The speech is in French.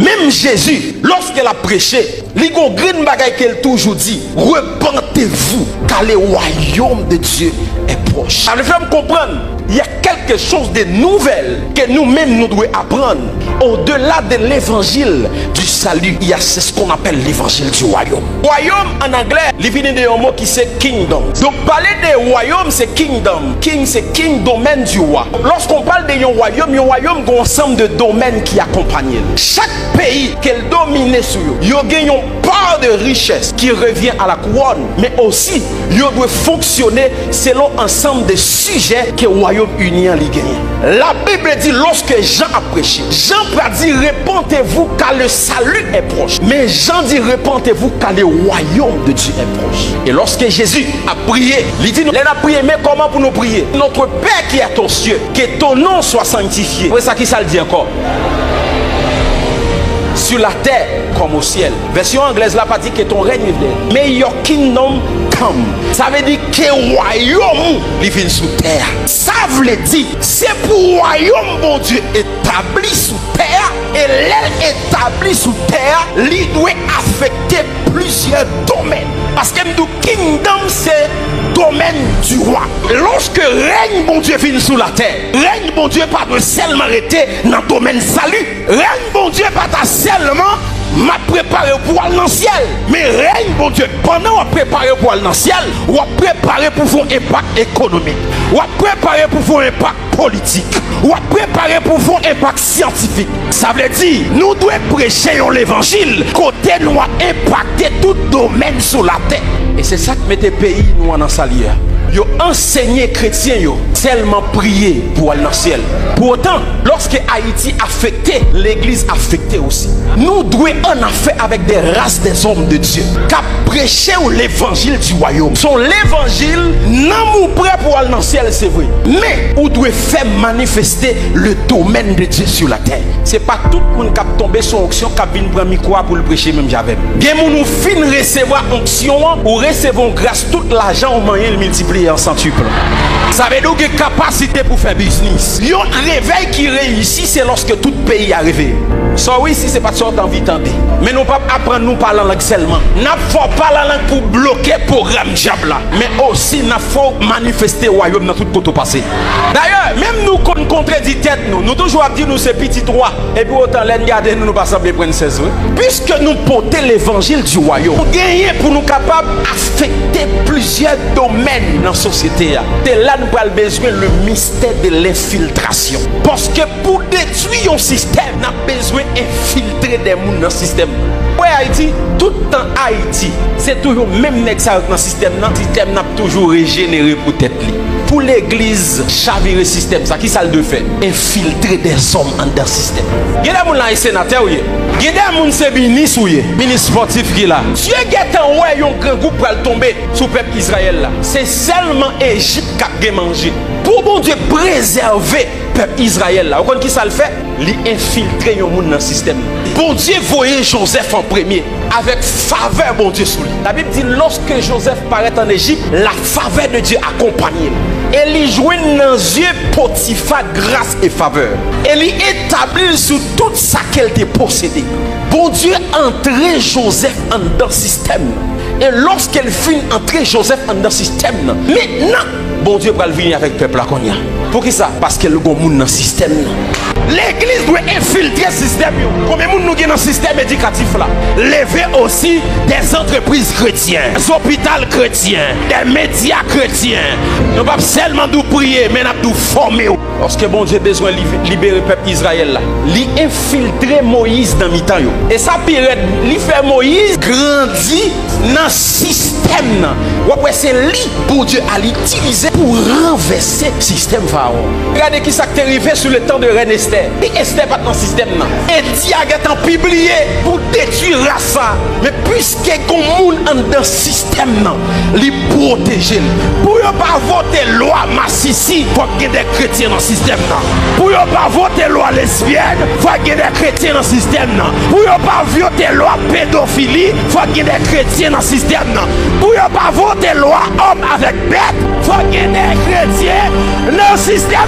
Même Jésus, lorsqu'il a prêché, il y a une bagaille qu'elle toujours dit, repentez-vous car le royaume de Dieu est proche. Ça me fait me comprendre. Il y a quelque chose de nouvel que nous-mêmes nous devons apprendre. Au-delà de l'évangile du salut, il y a ce qu'on appelle l'évangile du royaume. Royaume en anglais, il vient d'un mot qui c'est kingdom. Donc parler de royaume c'est kingdom. King c'est king, domaine du roi. Lorsqu'on parle de royaume a un ensemble de domaines qui accompagnent. Chaque pays qu'elle domine sur eux, il y a une part de richesse qui revient à la couronne, mais aussi il doit fonctionner selon un ensemble de sujets que le royaume uni en ligue. La Bible dit lorsque Jean a prêché, Jean a dit repentez-vous car le salut est proche. Mais Jean dit repentez-vous car le royaume de Dieu est proche. Et lorsque Jésus a prié, il dit nous a prié, mais comment pour nous prier? Notre Père qui est aux cieux, que ton nom soit sanctifié. C'est ça qui ça le dit encore. Sur la terre comme au ciel. Version anglaise là pas dit que ton règne vienne. Mais your kingdom come. Ça veut dire que le royaume vient sous terre. Ça veut dire c'est pour le royaume bon Dieu établi sous terre. Et l'aile établi sous terre, il doit affecter plusieurs domaines. Parce que le kingdom c'est domaine du roi. Lorsque règne bon Dieu vient sous la terre, règne bon Dieu pas de seulement arrêter dans le domaine salut. Règne bon Dieu pas de seulement m'a préparé pour aller dans le ciel. Mais règne bon Dieu, pendant qu'on préparé pour aller dans le ciel, on a préparé pour faire un impact économique, on a préparé pour faire un impact politique, on a préparé pour faire un impact scientifique. Ça veut dire, nous devons prêcher l'évangile, côté nous a impacté tout domaine sur la terre. Et c'est ça que mettez pays nous en salière. Yo enseigné chrétien yo seulement prier pour aller dans le ciel. Pour autant, lorsque Haïti affecté, l'église affectée aussi. Nous devons en affaire avec des races des hommes de Dieu qui prêché l'évangile du royaume. Son l'évangile non prêt pour aller dans le ciel, c'est vrai. Mais vous devez faire manifester le domaine de Dieu sur la terre. C'est pas tout le monde qui a tombé sur onction qui a venu prendre micro pour le prêcher même j'avais. Bien nous fin recevoir onction ou recevons grâce tout l'argent au moyen de multiplier en centuple. Ça veut dire que capacité pour faire business. Un réveil qui réussit, c'est lorsque tout pays est arrivé. Ça oui, si c'est pas de sorte d'envie tenter. Mais nous pas apprendre nous parler en langue seulement. Nous faut pas la langue pour bloquer le programme diable là. Mais aussi nous faut manifester le royaume dans tout côté passé. D'ailleurs, même nous qu'on contredit tête nous toujours dit nous c'est petit roi. Et puis autant les garder nous pas sembler prendre 16 ans. Puisque nous portons l'évangile du royaume, nous gagnons pour nous capables d'affecter plusieurs domaines dans la société. C'est là nous avons besoin le mystère de l'infiltration. Parce que pour détruire un système, nous avons besoin d'infiltrer des gens dans le système. Oui, Haïti, tout le temps Haïti, c'est toujours même dans le système. Le système n'a toujours régénéré pour tête. Pour l'église, chavirer le système, ça qui ça le fait? Infiltrer des hommes dans le système. Il y a des gens là, sénateur, il y a des gens c'est ministre, ministre sportif qui est là. Dieu est en haut, un grand groupe pour tomber sous le peuple Israël là. C'est seulement Égypte qui a mangé. Pour bon Dieu préserver le peuple Israël là. Vous comprenez qui ça le fait? Il infiltrer les gens dans le système. Bon Dieu voyait Joseph en premier avec faveur, bon Dieu sous lui. La Bible dit lorsque Joseph paraît en Égypte, la faveur de Dieu accompagne. Et il jouait dans les yeux Potiphar grâce et faveur. Et il établit sur tout ça qu'elle était possédée. Bon Dieu entrait Joseph dans le système. Et lorsqu'elle finit entrer Joseph dans le système, maintenant, bon Dieu va venir avec le peuple là qu'on y a. Pour qui ça? Parce que le bon monde dans le système. L'église doit infiltrer le système. Combien de monde nous dans le système éducatif là? Lever aussi des entreprises chrétiennes, des hôpitaux chrétiens, des médias chrétiens. Nous ne pouvons pas seulement nous prier, mais nous devons former. Parce que bon Dieu a besoin de libérer le peuple Israël là. Il infiltrer Moïse dans le temps. Et ça pire, il fait Moïse grandir dans le système. C'est lui pour Dieu à l'utiliser pour renverser le système pharaon. Regardez qui s'est arrivé sur le temps de Reine Esther. Et Esther pas dans le système. Et Diag est en publié pour détruire la race. Mais puisque les gens dans le système, ils protègent. Pour ne pas voter loi massissi, il faut qu'il y ait des chrétiens dans le système. Pour ne pas voter loi lesbienne, il faut qu'il y ait des chrétiens dans le système. Pour ne pas voter loi pédophilie, il faut qu'il y ait des chrétiens dans le système. Pour ne pas voter loi homme avec bête, il faut qu'il y ait des chrétiens dans le système.